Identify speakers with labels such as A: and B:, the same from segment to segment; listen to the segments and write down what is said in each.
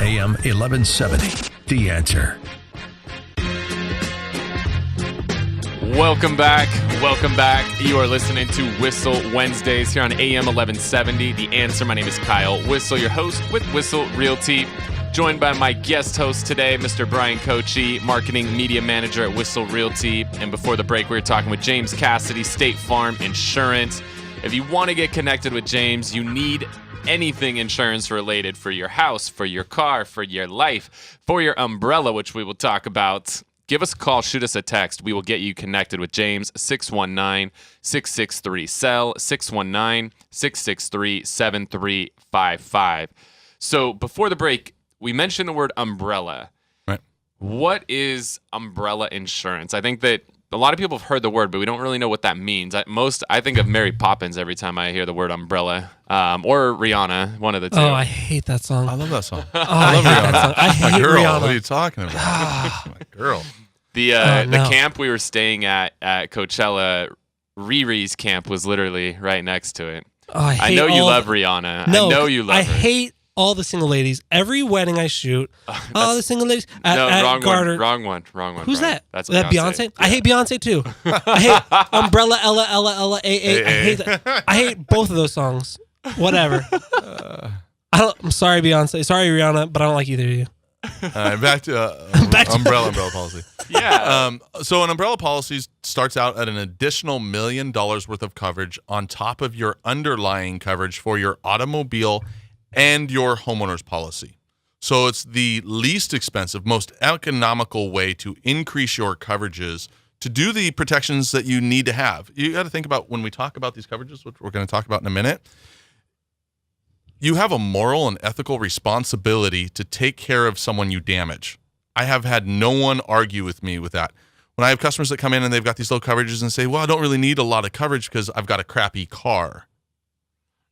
A: AM 1170. The Answer.
B: Welcome back. You are listening to Whissel Wednesdays here on AM 1170. The Answer. My name is Kyle Whissel, your host with Whissel Realty. Joined by my guest host today, Mr. Bryan Koci, Marketing Media Manager at Whissel Realty. And before the break, we were talking with James Cassady, State Farm Insurance. If you want to get connected with James, you need anything insurance related for your house, for your car, for your life, for your umbrella, which we will talk about. Give us a call, shoot us a text. We will get you connected with James, 619-663-SELL, 619-663-7355. So before the break, we mentioned the word umbrella.
C: Right.
B: What is umbrella insurance? I think that a lot of people have heard the word, but we don't really know what that means. I think of Mary Poppins every time I hear the word umbrella, or Rihanna, one of the two.
D: Oh, I hate that song.
C: I love that song.
D: I love Rihanna. I hate
C: My girl,
D: Rihanna.
C: what are you talking about? My girl.
B: The
D: no.
B: camp we were staying at Coachella, Riri's camp was literally right next to it.
D: Oh, I
B: know you love Rihanna.
D: No,
B: I know you love
D: I
B: her.
D: hate all the single ladies. Every wedding I shoot, all the single ladies.
B: wrong
D: Garter.
B: one.
D: Who's
B: Brian.
D: that?
B: That's
D: that Beyonce?
B: Yeah.
D: I hate Beyonce too. I hate Umbrella, Ella, A. I hate that. I hate both of those songs. Whatever. I'm sorry, Beyonce. Sorry, Rihanna, but I don't like either of you.
C: Back to umbrella policy.
B: Yeah.
C: So an umbrella policy starts out at an additional $1 million worth of coverage on top of your underlying coverage for your automobile and your homeowner's policy. So it's the least expensive, most economical way to increase your coverages to do the protections that you need to have. You got to think about when we talk about these coverages, which we're going to talk about in a minute. You have a moral and ethical responsibility to take care of someone you damage. I have had no one argue with me with that. When I have customers that come in and they've got these low coverages and say, well, I don't really need a lot of coverage because I've got a crappy car.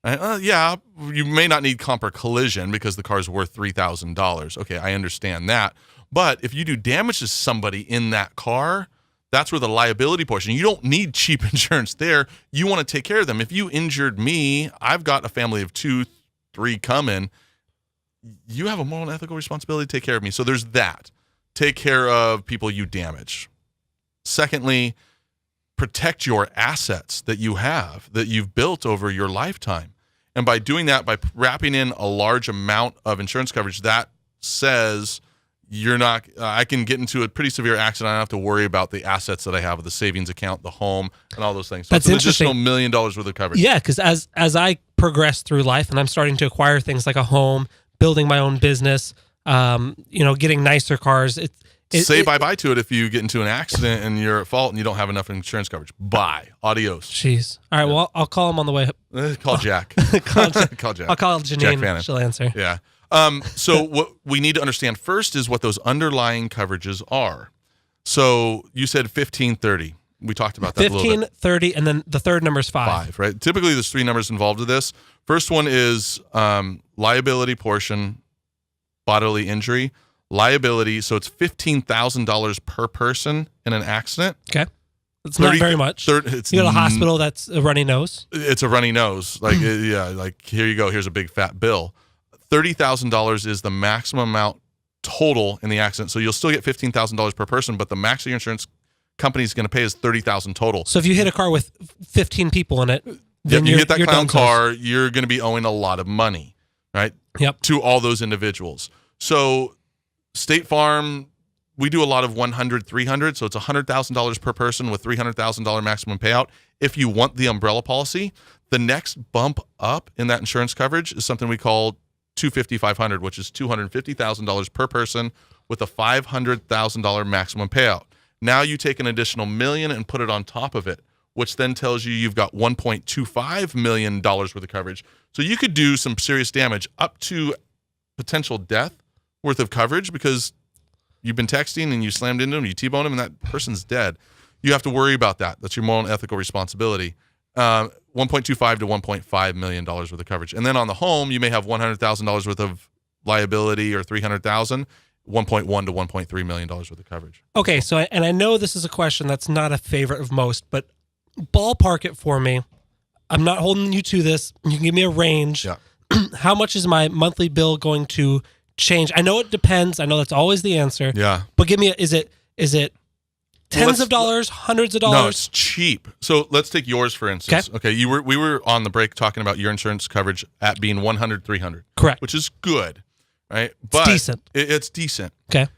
C: Yeah, you may not need comp or collision because the car is worth $3,000. Okay, I understand that. But if you do damage to somebody in that car, that's where the liability portion. You don't need cheap insurance there. You want to take care of them. If you injured me, I've got a family of 2, 3 coming. You have a moral and ethical responsibility to take care of me. So there's that. Take care of people you damage. Secondly, protect your assets that you have, that you've built over your lifetime. And by doing that, by wrapping in a large amount of insurance coverage, that says you're not, I can get into a pretty severe accident. I don't have to worry about the assets that I have, the savings account, the home, and all those things. So
D: That's
C: it's an
D: interesting.
C: additional $1 million worth of coverage.
D: Yeah, because as I progress through life and I'm starting to acquire things like a home, building my own business, getting nicer cars,
C: Say bye-bye to it if you get into an accident and you're at fault and you don't have enough insurance coverage. Bye. Adios.
D: Jeez. All right, well, I'll call him on the way.
C: Call Jack.
D: Call
C: Call Jack.
D: I'll call
C: Jack
D: Janine.
C: Fannin.
D: She'll answer.
C: Yeah. So what we need to understand first is what those underlying coverages are. So you said 1530. We talked about that a little bit.
D: 1530, and then the third number is 5.
C: 5, right? Typically, there's 3 numbers involved with this. First one is liability portion, bodily injury. Liability, so it's $15,000 per person in an accident.
D: Okay. It's not very much. You go to a hospital, that's a runny nose.
C: It's a runny nose. Like, here you go. Here's a big fat bill. $30,000 is the maximum amount total in the accident. So you'll still get $15,000 per person, but the max your insurance company is going to pay is $30,000 total.
D: So if you hit a car with 15 people in it, then
C: you hit that clown
D: done
C: car, you're going to be owing a lot of money, right?
D: Yep.
C: To all those individuals. So State Farm, we do a lot of 100, 300, so it's $100,000 per person with $300,000 maximum payout. If you want the umbrella policy, the next bump up in that insurance coverage is something we call 250, 500, which is $250,000 per person with a $500,000 maximum payout. Now you take an additional $1 million and put it on top of it, which then tells you you've got $1.25 million worth of coverage. So you could do some serious damage up to potential death worth of coverage because you've been texting and you slammed into him, you T-boned him, and that person's dead. You have to worry about that. That's your moral and ethical responsibility. $1.25 to $1.5 million worth of coverage. And then on the home, you may have $100,000 worth of liability or $300,000, $1.1 to $1.3 million worth of coverage.
D: Okay, so, and I know this is a question that's not a favorite of most, but ballpark it for me. I'm not holding you to this. You can give me a range.
C: Yeah.
D: How much is my monthly bill going to change? I know it depends. I know that's always the answer.
C: Yeah.
D: But give me is it tens of dollars, hundreds of dollars?
C: No, it's cheap. So let's take yours for instance. Okay, we were on the break talking about your insurance coverage at being 100, 300.
D: Correct.
C: Which is good, right?
D: But it's decent.
C: It's decent.
D: Okay.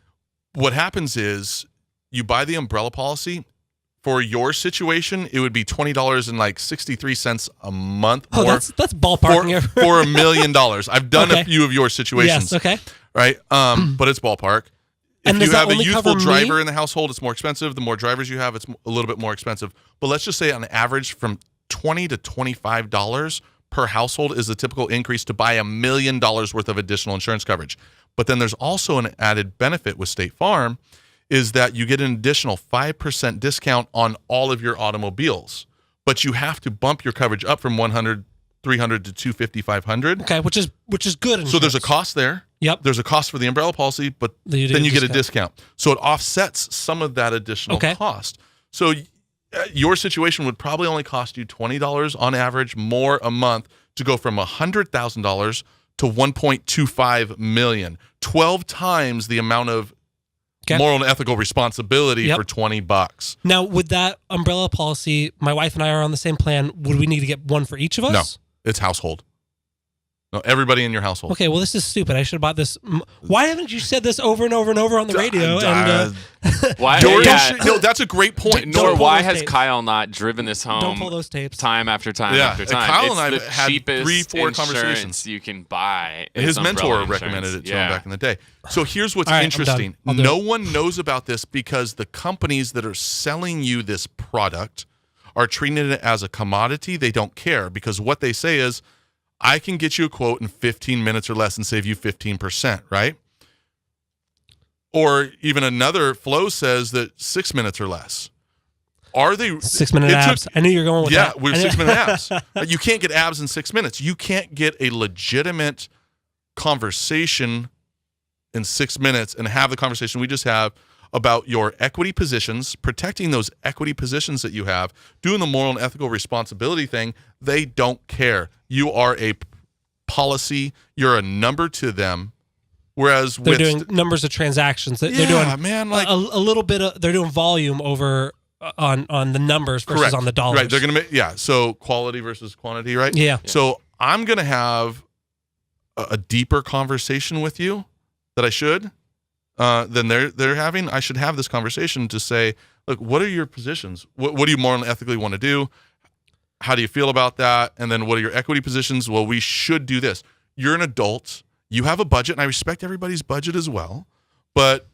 C: What happens is you buy the umbrella policy. For your situation, it would be $20.63 a month.
D: Oh, that's ballparking
C: for $1 million. I've done a few of your situations.
D: Yes. Okay.
C: Right. But it's ballpark. If you have a youthful driver in the household, it's more expensive. The more drivers you have, it's a little bit more expensive. But let's just say on average from $20 to $25 per household is the typical increase to buy $1 million worth of additional insurance coverage. But then there's also an added benefit with State Farm is that you get an additional 5% discount on all of your automobiles. But you have to bump your coverage up from 100, 300 to 250, 500.
D: Okay, which is good insurance.
C: So there's a cost there.
D: Yep.
C: There's a cost for the umbrella policy, but then you get a discount. So it offsets some of that additional cost. So your situation would probably only cost you $20 on average more a month to go from $100,000 to $1.25 million. 12 times the amount of moral and ethical responsibility for $20.
D: Now, with that umbrella policy, my wife and I are on the same plan. Would we need to get one for each of us?
C: No, it's household. No, everybody in your household.
D: Okay, well, this is stupid. I should have bought this. Why haven't you said this over and over and over on the radio?
B: Why?
C: No, that's a great point.
B: Nor why has Kyle not driven this home?
D: Don't pull those tapes.
B: Time after time after time.
C: Kyle
B: it's
C: and I
B: the
C: had
B: cheapest
C: 3-4 conversations
B: you can buy.
C: His mentor recommended it to him back in the day. So here's what's interesting. No one knows about this because the companies that are selling you this product are treating it as a commodity. They don't care because what they say is, I can get you a quote in 15 minutes or less and save you 15%, right? Or even another flow says that 6 minutes or less. Are they
D: 6 minute abs? I knew you were going with that.
C: Yeah, we're 6 minute abs. You can't get abs in 6 minutes. You can't get a legitimate conversation in 6 minutes and have the conversation we just have about your equity positions, protecting those equity positions that you have, doing the moral and ethical responsibility thing. They don't care. You are a policy. You're a number to them. Whereas
D: they're doing numbers of transactions. They're doing a little bit of. They're doing volume over on the numbers versus on the dollars.
C: Right. They're gonna make So quality versus quantity. Right.
D: Yeah.
C: So I'm gonna have a deeper conversation with you that I should. Than they're having. I should have this conversation to say, look, what are your positions? What do you morally and ethically want to do? How do you feel about that? And then what are your equity positions? Well, we should do this. You're an adult. You have a budget, and I respect everybody's budget as well. But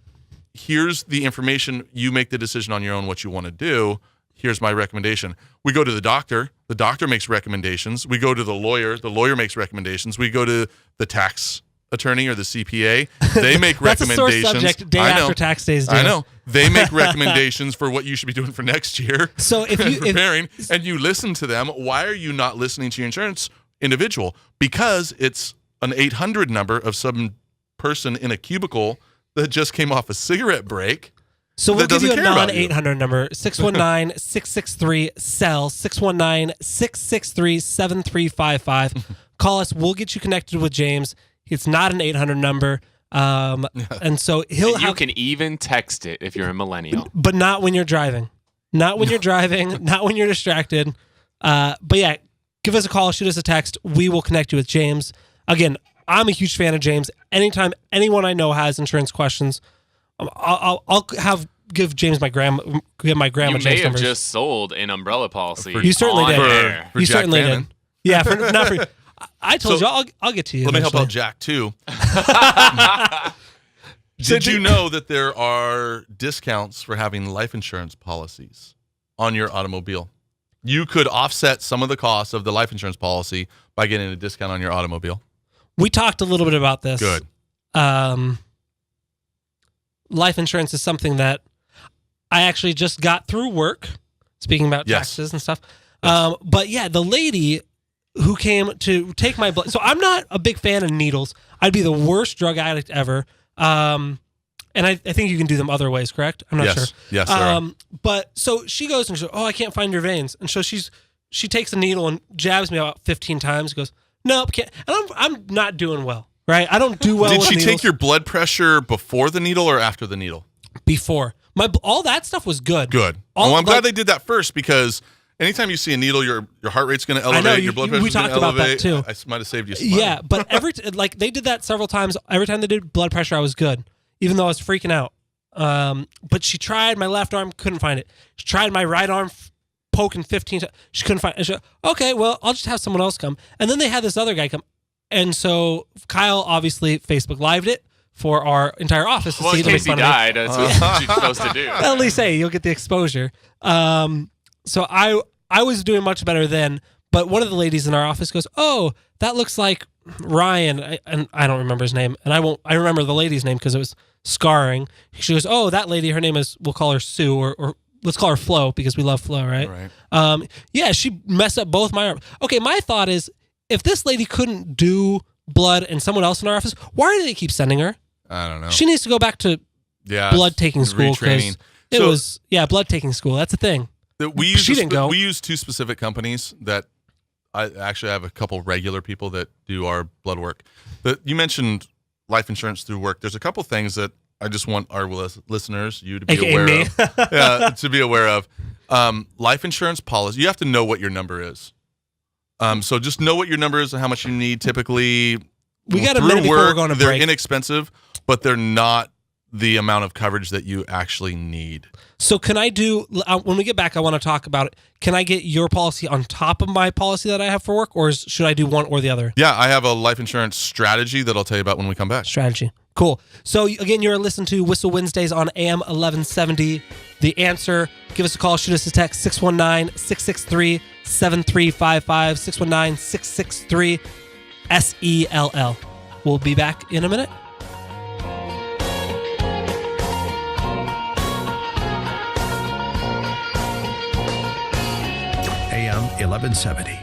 C: here's the information. You make the decision on your own what you want to do. Here's my recommendation. We go to the doctor. The doctor makes recommendations. We go to the lawyer. The lawyer makes recommendations. We go to the tax attorney or the CPA. They make
D: That's
C: recommendations.
D: That's a sore subject. Day after tax days. Due.
C: I know. They make recommendations for what you should be doing for next year.
D: So if you
C: preparing and you listen to them, why are you not listening to your insurance individual? Because it's an 800 number of some person in a cubicle that just came off a cigarette break.
D: So we'll give you a non-800 number, 619-663-SELL, 619-663-7355. Call us. We'll get you connected with James. It's not an 800 number. And so
B: you can even text it if you're a millennial.
D: But not when you're driving. Not when you're driving. Not when you're distracted. But yeah, give us a call. Shoot us a text. We will connect you with James. Again, I'm a huge fan of James. Anytime anyone I know has insurance questions, I'll give James my grandma. Give my grandma.
B: You may have just sold an umbrella policy.
D: You certainly did.
C: You certainly did.
D: Yeah, not for. I told you I'll get to you.
C: Let me help out Jack too. Did you know that there are discounts for having life insurance policies on your automobile? You could offset some of the costs of the life insurance policy by getting a discount on your automobile.
D: We talked a little bit about this.
C: Good.
D: Life insurance is something that I actually just got through work, speaking about taxes and stuff. Yes. But yeah, the lady who came to take my blood. So I'm not a big fan of needles. I'd be the worst drug addict ever. And I think you can do them other ways, correct? I'm not sure.
C: Yes, there are.
D: But so she goes and she goes, I can't find your veins. And so she takes a needle and jabs me about 15 times. Goes, nope, can't. And I'm not doing well, right? I don't do well
C: Did
D: with
C: she
D: needles.
C: take your blood pressure before the needle or after the needle?
D: Before. All that stuff was good.
C: Good. Well, I'm glad they did that first, because anytime you see a needle, your heart rate's going to elevate, your blood pressure's going to elevate.
D: We talked about that too.
C: I might have saved you some money.
D: Yeah, but they did that several times. Every time they did blood pressure, I was good, even though I was freaking out. But she tried my left arm, couldn't find it. She tried my right arm, poking 15 times. She couldn't find it. She said, okay, well, I'll just have someone else come. And then they had this other guy come. And so Kyle obviously Facebook Lived it for our entire office.
B: Well, in case he died, that's what she's supposed to do.
D: At least, hey, you'll get the exposure. So I was doing much better then, but one of the ladies in our office goes, "Oh, that looks like Ryan," and I don't remember his name, and I remember the lady's name because it was scarring. She goes, "Oh, that lady, her name is, we'll call her Sue, or let's call her Flo because we love Flo, right?"
C: Right.
D: Yeah, she messed up both my arms. Okay, my thought is, if this lady couldn't do blood and someone else in our office, why do they keep sending her?
C: I don't know.
D: She needs to go back to blood taking school, because it was blood taking school. That's a thing. She didn't go.
C: We use two specific companies that I actually have a couple regular people that do our blood work. You mentioned life insurance through work. There's a couple things that I just want our listeners, you to be
D: AKA
C: aware
D: me.
C: of. Yeah, to be aware of. Life insurance policy, you have to know what your number is. So just know what your number is and how much you need. Typically,
D: we got a minute before we're going to break.
C: They're inexpensive, but they're not the amount of coverage that you actually need.
D: So can I do, when we get back, I want to talk about it. Can I get your policy on top of my policy that I have for work, or should I do one or the other?
C: Yeah, I have a life insurance strategy that I'll tell you about when we come back.
D: Strategy. Cool. So again, you're listening to Whissel Wednesdays on AM 1170. The Answer. Give us a call. Shoot us a text, 619-663-7355, 619-663-SELL. We'll be back in a minute.
A: AM 1170.